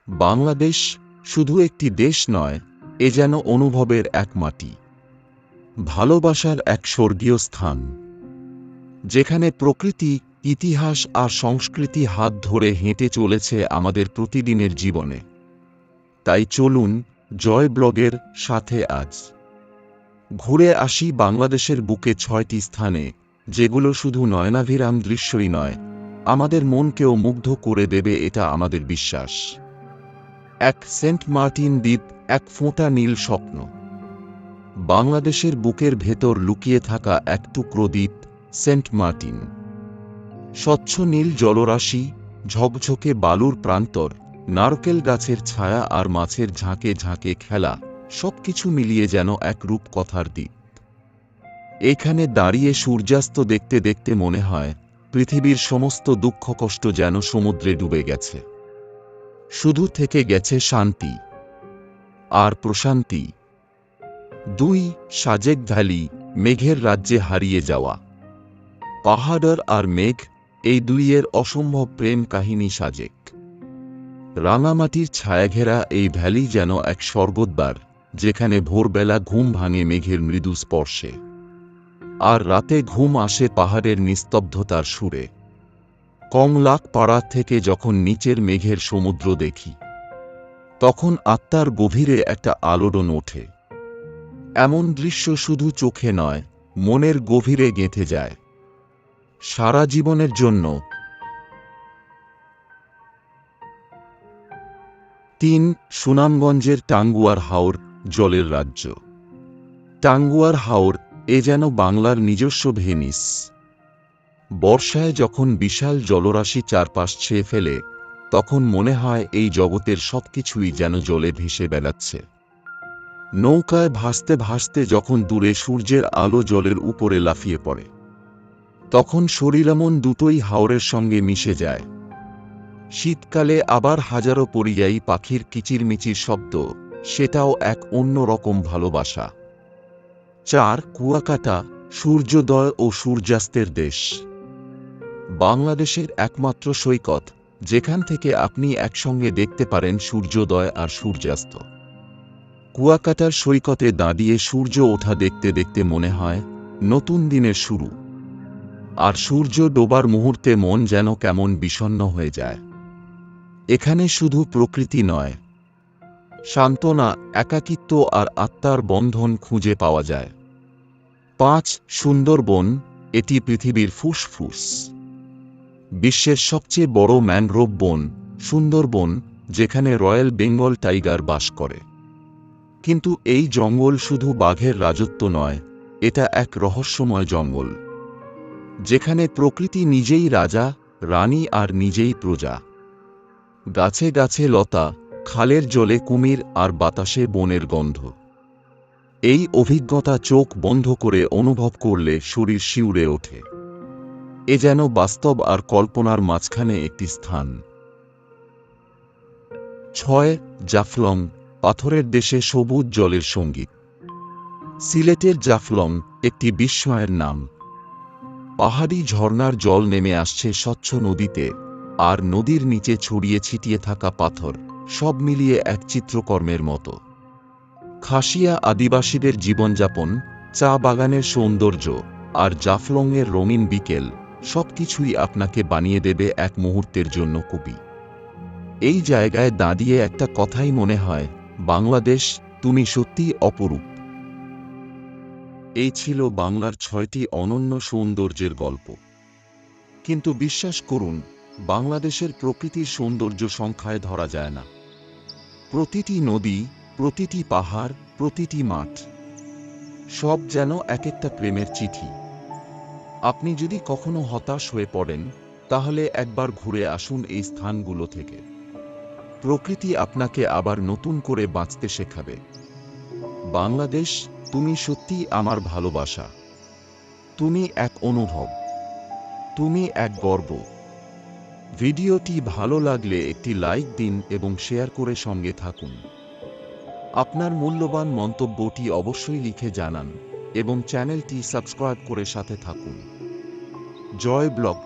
বাংলাদেশ শুধু একটি দেশ নয়, এ যেন অনুভবের এক মাটি, ভালোবাসার এক স্বর্গীয় স্থান, যেখানে প্রকৃতি, ইতিহাস আর সংস্কৃতি হাত ধরে হেঁটে চলেছে আমাদের প্রতিদিনের জীবনে। তাই চলুন জয় ব্লগের সাথে আজ ঘুরে আসি বাংলাদেশের বুকে ৬টি স্থানে, যেগুলো শুধু নয়নাভিরাম দৃশ্যই নয়, আমাদের মনকেও মুগ্ধ করে দেবে, এটা আমাদের বিশ্বাস। এক সেন্ট মার্টিন দ্বীপ, এক ফোঁটা নীল স্বপ্ন। বাংলাদেশের বুকের ভেতর লুকিয়ে থাকা এক টুকরো দ্বীপ সেন্ট মার্টিন। স্বচ্ছ নীল জলরাশি, ঝকঝকে বালুর প্রান্তর, নারকেল গাছের ছায়া আর মাছের ঝাঁকে ঝাঁকে খেলা, সবকিছু মিলিয়ে যেন এক রূপকথার দ্বীপ। এখানে দাঁড়িয়ে সূর্যাস্ত দেখতে দেখতে মনে হয় পৃথিবীর সমস্ত দুঃখ কষ্ট যেন সমুদ্রে ডুবে গেছে। শুধু থেকে গেছে শান্তি আর প্রশান্তি। ২. সাজেক ভ্যালি, মেঘের রাজ্যে হারিয়ে যাওয়া। পাহাড় আর মেঘ, এই দুইয়ের অসম্ভব প্রেম কাহিনী সাজেক। রাঙামাটির ছায়াঘেরা এই ভ্যালি যেন এক স্বর্গদ্বার, যেখানে ভোরবেলা ঘুম ভাঙে মেঘের মৃদু স্পর্শে, আর রাতে ঘুম আসে পাহাড়ের নিস্তব্ধতার সুরে। কংলাক পাড়া থেকে যখন নিচের মেঘের সমুদ্র দেখি, তখন আত্মার গভীরে একটা আলোড়ন ওঠে। এমন দৃশ্য শুধু চোখে নয়, মনের গভীরে গেঁথে যায় সারা জীবনের জন্য। ৩. সুনামগঞ্জের টাঙ্গুয়ার হাওর, জলের রাজ্য। টাঙ্গুয়ার হাওর, এ যেন বাংলার নিজস্ব ভেনিস। বর্ষায় যখন বিশাল জলরাশি চারপাশ ছেয়ে ফেলে, তখন মনে হয় এই জগতের সবকিছুই যেন জলে ভেসে বেড়াচ্ছে। নৌকায় ভাসতে ভাসতে যখন দূরে সূর্যের আলো জলের উপরে লাফিয়ে পড়ে, তখন শরীরমন দুটোই হাওরের সঙ্গে মিশে যায়। শীতকালে আবার হাজারো পরিযায়ী পাখির কিচিরমিচির শব্দ, সেটাও এক অন্য রকম ভালোবাসা। ৪. কুয়াকাটা, সূর্যোদয় ও সূর্যাস্তের দেশ। বাংলাদেশের একমাত্র সৈকত, যেখান থেকে আপনি একসঙ্গে দেখতে পারেন সূর্যোদয় আর সূর্যাস্ত। কুয়াকাটার সৈকতে দাঁড়িয়ে সূর্য ওঠা দেখতে দেখতে মনে হয় নতুন দিনের শুরু, আর সূর্য ডোবার মুহূর্তে মন যেন কেমন বিষণ্ণ হয়ে যায়। এখানে শুধু প্রকৃতি নয়, সান্ত্বনা, একাকিত্ব আর আত্মার বন্ধন খুঁজে পাওয়া যায়। ৫. সুন্দরবন, এটি পৃথিবীর ফুসফুস। বিশ্বের সবচেয়ে বড় ম্যানগ্রোভ বন সুন্দরবন, যেখানে রয়্যাল বেঙ্গল টাইগার বাস করে। কিন্তু এই জঙ্গল শুধু বাঘের রাজত্ব নয়, এটা এক রহস্যময় জঙ্গল, যেখানে প্রকৃতি নিজেই রাজা, রানী আর নিজেই প্রজা। গাছে গাছে লতা, খালের জলে কুমির আর বাতাসে বনের গন্ধ। এই অভিজ্ঞতা চোখ বন্ধ করে অনুভব করলে শরীর শিউরে ওঠে। এ যেন বাস্তব আর কল্পনার মাঝখানে একটি স্থান। ৬. জাফলং, পাথরের দেশে সবুজ জলের সঙ্গীত। সিলেটের জাফলং একটি বিস্ময়ের নাম। পাহাড়ি ঝর্ণার জল নেমে আসছে স্বচ্ছ নদীতে, আর নদীর নিচে ছড়িয়ে ছিটিয়ে থাকা পাথর, সব মিলিয়ে এক চিত্রকর্মের মতো। খাসিয়া আদিবাসীদের জীবনযাপন, চা বাগানের সৌন্দর্য আর জাফলংয়ের রঙিন বিকেল, সবকিছুই আপনাকে বানিয়ে দেবে এক মুহূর্তের জন্য কবি। এই জায়গায় দাঁড়িয়ে একটা কথাই মনে হয়, বাংলাদেশ, তুমি সত্যিই অপরূপ। এই ছিল বাংলার ৬টি অনন্য সৌন্দর্যের গল্প। কিন্তু বিশ্বাস করুন, বাংলাদেশের প্রকৃতির সৌন্দর্য সংখ্যায় ধরা যায় না। প্রতিটি নদী, প্রতিটি পাহাড়, প্রতিটি মাঠ, সব যেন এক একটা প্রেমের চিঠি। আপনি যদি কখনো হতাশ হয়ে পড়েন, তাহলে একবার ঘুরে আসুন এই স্থানগুলো থেকে। প্রকৃতি আপনাকে আবার নতুন করে বাঁচতে শেখাবে। বাংলাদেশ, তুমি সত্যিই আমার ভালোবাসা। তুমি এক অনুভব, তুমি এক গর্ব। ভিডিওটি ভালো লাগলে একটি লাইক দিন এবং শেয়ার করে সঙ্গে থাকুন। আপনার মূল্যবান মন্তব্যটি অবশ্যই লিখে জানান এবং চ্যানেলটি সাবস্ক্রাইব করে সাথে থাকুন। জয় ব্লগ।